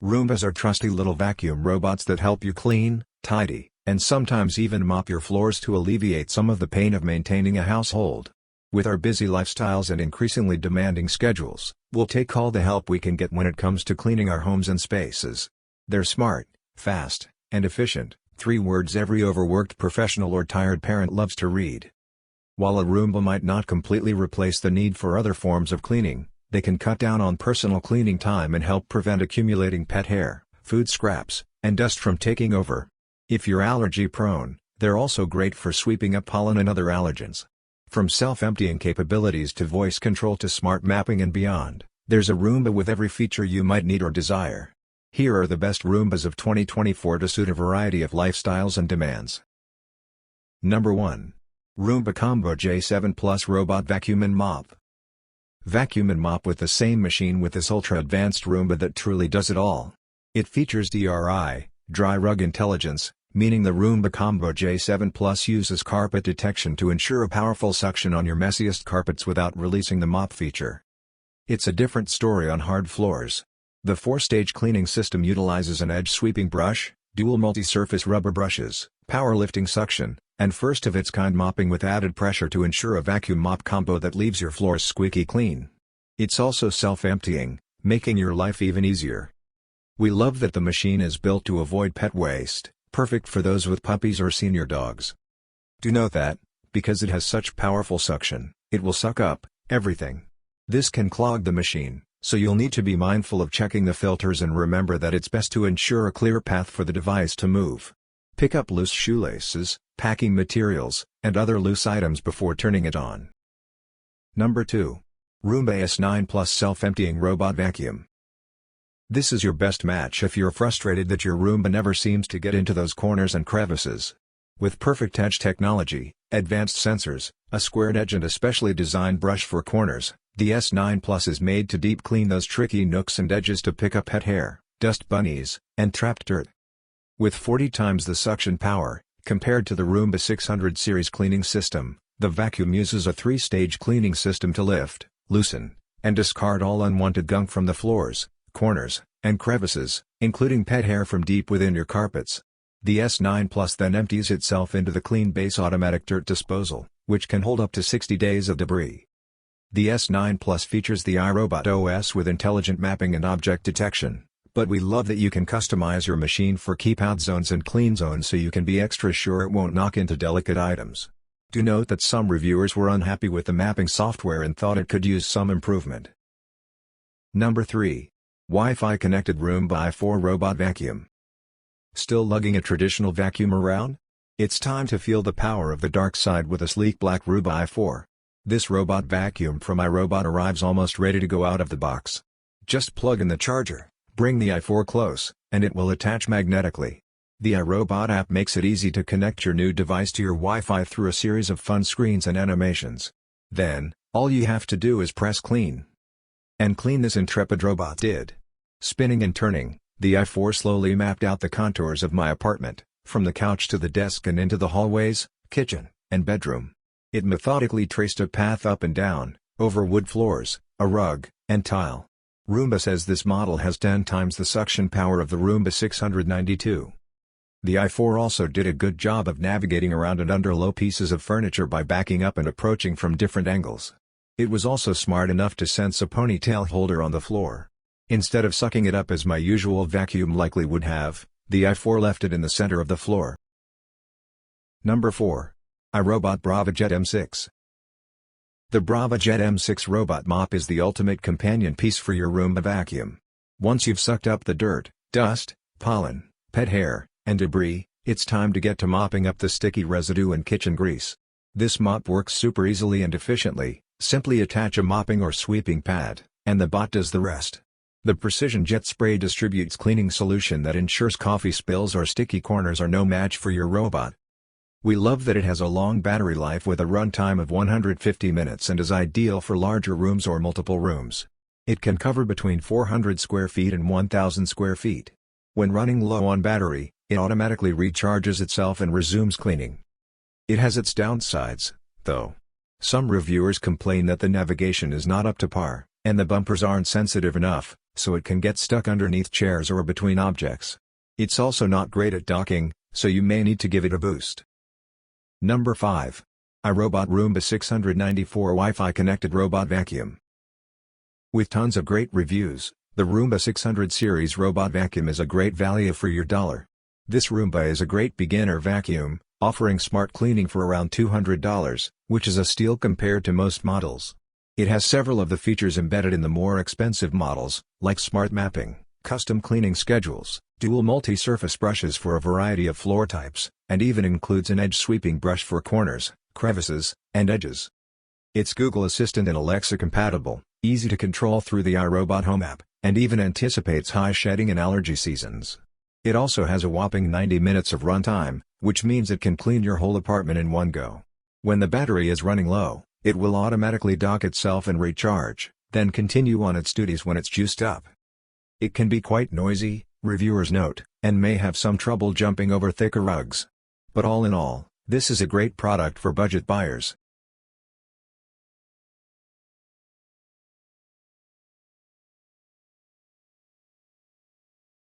Roombas are trusty little vacuum robots that help you clean, tidy, and sometimes even mop your floors to alleviate some of the pain of maintaining a household. With our busy lifestyles and increasingly demanding schedules, we'll take all the help we can get when it comes to cleaning our homes and spaces. They're smart, fast, and efficient, 3 words every overworked professional or tired parent loves to read. While a Roomba might not completely replace the need for other forms of cleaning, they can cut down on personal cleaning time and help prevent accumulating pet hair, food scraps, and dust from taking over. If you're allergy prone, they're also great for sweeping up pollen and other allergens. From self-emptying capabilities to voice control to smart mapping and beyond, there's a Roomba with every feature you might need or desire. Here are the best Roombas of 2024 to suit a variety of lifestyles and demands. Number 1. Roomba Combo J7 Plus Robot Vacuum and Mop. Vacuum and mop with the same machine with this ultra-advanced Roomba that truly does it all. It features DRI, dry rug intelligence, meaning the Roomba Combo J7 Plus uses carpet detection to ensure a powerful suction on your messiest carpets without releasing the mop feature. It's a different story on hard floors. The 4-stage cleaning system utilizes an edge-sweeping brush, dual multi-surface rubber brushes, power-lifting suction, and first-of-its-kind mopping with added pressure to ensure a vacuum mop combo that leaves your floors squeaky clean. It's also self-emptying, making your life even easier. We love that the machine is built to avoid pet waste, perfect for those with puppies or senior dogs. Do note that, because it has such powerful suction, it will suck up everything. This can clog the machine, so you'll need to be mindful of checking the filters and remember that it's best to ensure a clear path for the device to move. Pick up loose shoelaces, packing materials, and other loose items before turning it on. Number 2. Roomba S9 Plus Self-Emptying Robot Vacuum. This is your best match if you're frustrated that your Roomba never seems to get into those corners and crevices. With perfect edge technology, advanced sensors, a squared edge and a specially designed brush for corners, the S9 Plus is made to deep clean those tricky nooks and edges to pick up pet hair, dust bunnies, and trapped dirt. With 40 times the suction power, compared to the Roomba 600 series cleaning system, the vacuum uses a 3-stage cleaning system to lift, loosen, and discard all unwanted gunk from the floors, corners, and crevices, including pet hair from deep within your carpets. The S9 Plus then empties itself into the Clean Base automatic dirt disposal, which can hold up to 60 days of debris. The S9 Plus features the iRobot OS with intelligent mapping and object detection, but we love that you can customize your machine for keep-out zones and clean zones so you can be extra sure it won't knock into delicate items. Do note that some reviewers were unhappy with the mapping software and thought it could use some improvement. Number 3. Wi-Fi connected Roomba i4 Robot Vacuum. Still lugging a traditional vacuum around? It's time to feel the power of the dark side with a sleek black Roomba i4. This robot vacuum from iRobot arrives almost ready to go out of the box. Just plug in the charger, bring the i4 close, and it will attach magnetically. The iRobot app makes it easy to connect your new device to your Wi-Fi through a series of fun screens and animations. Then, all you have to do is press clean. And clean this intrepid robot did. Spinning and turning, the i4 slowly mapped out the contours of my apartment, from the couch to the desk and into the hallways, kitchen, and bedroom. It methodically traced a path up and down, over wood floors, a rug, and tile. Roomba says this model has 10 times the suction power of the Roomba 692. The i4 also did a good job of navigating around and under low pieces of furniture by backing up and approaching from different angles. It was also smart enough to sense a ponytail holder on the floor. Instead of sucking it up as my usual vacuum likely would have, the i4 left it in the center of the floor. Number 4. iRobot Roomba Jet M6. The Roomba Jet M6 robot mop is the ultimate companion piece for your Roomba vacuum. Once you've sucked up the dirt, dust, pollen, pet hair, and debris, it's time to get to mopping up the sticky residue and kitchen grease. This mop works super easily and efficiently. Simply attach a mopping or sweeping pad, and the bot does the rest. The Precision Jet Spray distributes cleaning solution that ensures coffee spills or sticky corners are no match for your robot. We love that it has a long battery life with a runtime of 150 minutes and is ideal for larger rooms or multiple rooms. It can cover between 400 square feet and 1,000 square feet. When running low on battery, it automatically recharges itself and resumes cleaning. It has its downsides, though. Some reviewers complain that the navigation is not up to par, and the bumpers aren't sensitive enough, so it can get stuck underneath chairs or between objects. It's also not great at docking, so you may need to give it a boost. Number 5. iRobot Roomba 694 Wi-Fi Connected Robot Vacuum. With tons of great reviews, the Roomba 600 series robot vacuum is a great value for your dollar. This Roomba is a great beginner vacuum, offering smart cleaning for around $200, which is a steal compared to most models. It has several of the features embedded in the more expensive models, like smart mapping, custom cleaning schedules, dual multi-surface brushes for a variety of floor types, and even includes an edge sweeping brush for corners, crevices, and edges. It's Google Assistant and Alexa compatible, easy to control through the iRobot Home app, and even anticipates high shedding and allergy seasons. It also has a whopping 90 minutes of runtime, which means it can clean your whole apartment in one go. When the battery is running low, it will automatically dock itself and recharge, then continue on its duties when it's juiced up. It can be quite noisy, reviewers note, and may have some trouble jumping over thicker rugs. But all in all, this is a great product for budget buyers.